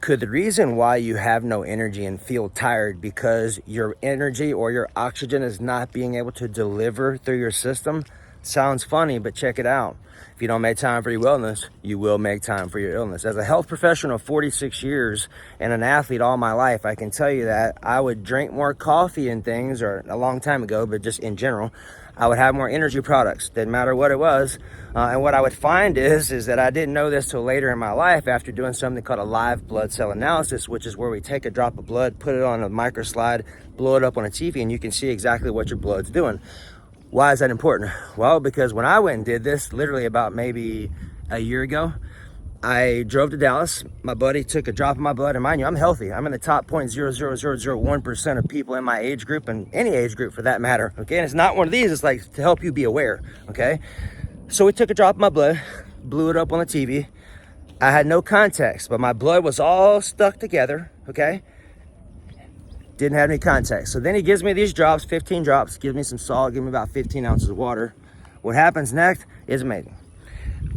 Could the reason why you have no energy and feel tired because your energy or your oxygen is not being able to deliver through your system? Sounds funny, but check it out. If you don't make time for your wellness, you will make time for your illness. As a health professional of 46 years and an athlete all my life, I can tell you that I would drink more coffee and things, or a long time ago, but just in general, I would have more energy products. Didn't matter what it was. And what I would find is that I didn't know this till later in my life after doing something called a live blood cell analysis, which is where we take a drop of blood, put it on a microslide, blow it up on a TV, and you can see exactly what your blood's doing. Why is that important? Well, because when I went and did this, literally about maybe a year ago, I drove to Dallas. My buddy took a drop of my blood, and mind you, I'm healthy. I'm in the top 0.00001% of people in my age group, and any age group for that matter, okay? And it's not one of these, it's like to help you be aware, okay? So we took a drop of my blood, blew it up on the TV. I had no context, but my blood was all stuck together, okay? Didn't have any context. So then he gives me these drops, 15 drops, gives me some salt, gives me about 15 ounces of water. What happens next is amazing.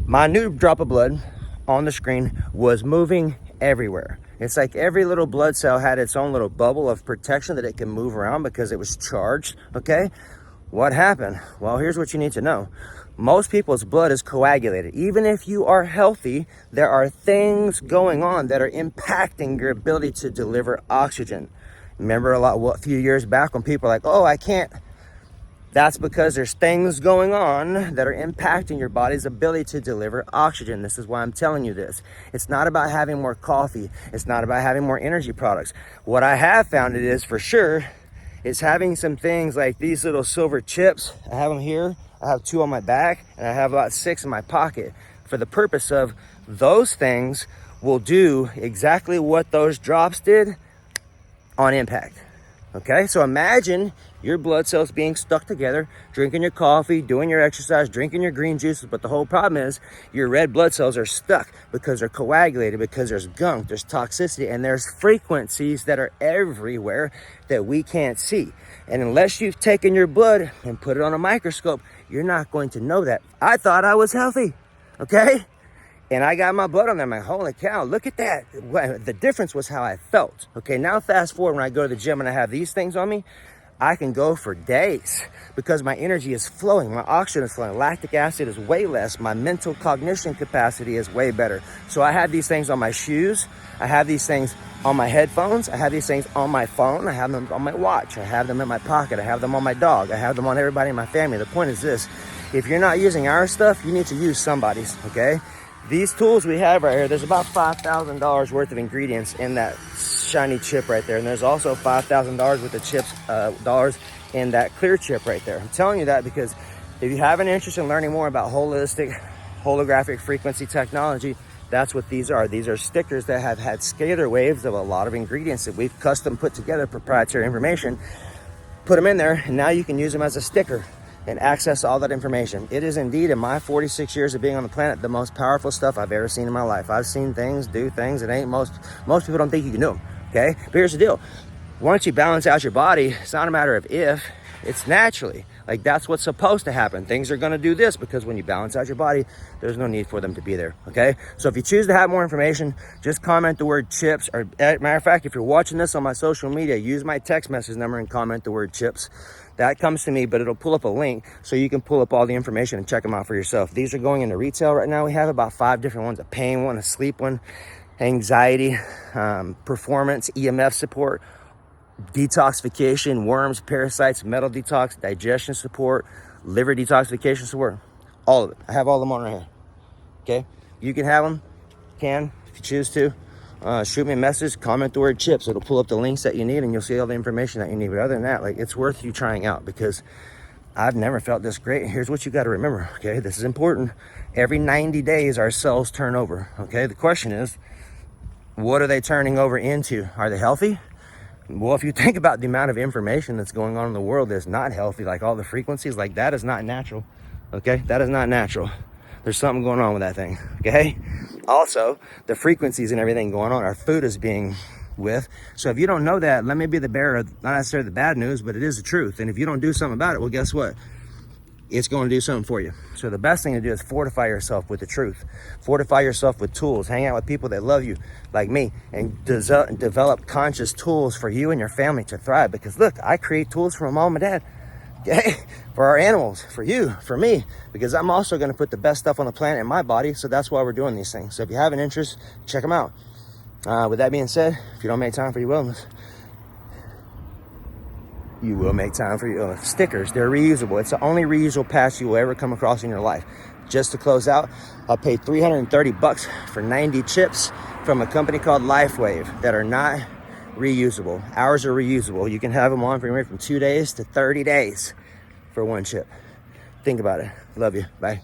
My new drop of blood on the screen was moving everywhere. It's like every little blood cell had its own little bubble of protection that it can move around because it was charged, okay? What happened? Well, here's what you need to know. Most people's blood is coagulated. Even if you are healthy, there are things going on that are impacting your ability to deliver oxygen. Remember a few years back when people are like, oh, I can't. That's because there's things going on that are impacting your body's ability to deliver oxygen. This is why I'm telling you this. It's not about having more coffee. It's not about having more energy products. What I have found it is for sure is having some things like these little silver chips. I have them here. I have 2 on my back, and I have about 6 in my pocket for the purpose of those things will do exactly what those drops did on impact. Okay, so imagine your blood cells being stuck together, drinking your coffee, doing your exercise, drinking your green juices, but the whole problem is your red blood cells are stuck because they're coagulated, because there's gunk, there's toxicity, and there's frequencies that are everywhere that we can't see. And unless you've taken your blood and put it on a microscope, you're not going to know that. I thought I was healthy, okay? And I got my blood on there. I'm like, holy cow, look at that. The difference was how I felt. Okay, now fast forward when I go to the gym and I have these things on me, I can go for days because my energy is flowing. My oxygen is flowing. Lactic acid is way less. My mental cognition capacity is way better. So I have these things on my shoes. I have these things on my headphones. I have these things on my phone. I have them on my watch. I have them in my pocket. I have them on my dog. I have them on everybody in my family. The point is this. If you're not using our stuff, you need to use somebody's, okay? These tools we have right here, there's about $5,000 worth of ingredients in that shiny chip right there. And there's also $5,000 worth of chips, dollars in that clear chip right there. I'm telling you that because if you have an interest in learning more about holistic, holographic frequency technology, that's what these are. These are stickers that have had scalar waves of a lot of ingredients that we've custom put together, proprietary information, put them in there, and now you can use them as a sticker and access all that information. It is indeed, in my 46 years of being on the planet, the most powerful stuff I've ever seen in my life. I've seen things, do things that ain't most people don't think you can do them, okay? But here's the deal. Once you balance out your body, it's not a matter of if, it's naturally. Like, that's what's supposed to happen. Things are gonna do this because when you balance out your body, there's no need for them to be there, okay? So if you choose to have more information, just comment the word chips, or matter of fact, if you're watching this on my social media, use my text message number and comment the word chips. That comes to me, but it'll pull up a link so you can pull up all the information and check them out for yourself. These are going into retail right now. We have about 5 different ones: a pain one, a sleep one, anxiety, performance, EMF support, detoxification, worms, parasites, metal detox, digestion support, liver detoxification support, all of it. I have all of them on right here, okay? You can have them, if you choose to. Shoot me a message, comment the word chips. It'll pull up the links that you need and you'll see all the information that you need. But other than that, like, it's worth you trying out because I've never felt this great. And here's what you got to remember, okay? This is important. Every 90 days, our cells turn over, okay? The question is, what are they turning over into? Are they healthy? Well, if you think about the amount of information that's going on in the world that's not healthy, like all the frequencies, like that is not natural, okay? That is not natural. There's something going on with that thing, okay? Also, the frequencies and everything going on, our food is being with. So if you don't know that, let me be the bearer of not necessarily the bad news, but it is the truth. And if you don't do something about it, well, guess what? it's going to do something for you. So the best thing to do is fortify yourself with the truth. Fortify yourself with tools. Hang out with people that love you, like me, and develop conscious tools for you and your family to thrive. Because look, I create tools for my mom and dad, okay? For our animals, for you, for me, because I'm also going to put the best stuff on the planet in my body. So that's why we're doing these things. So if you have an interest, check them out. With that being said, if you don't make time for your wellness, you will make time for your stickers. They're reusable. It's the only reusable patch you will ever come across in your life. Just to close out, I paid $330 for 90 chips from a company called LifeWave that are not reusable. Ours are reusable. You can have them on for anywhere from 2 days to 30 days for one chip. Think about it. Love you. Bye.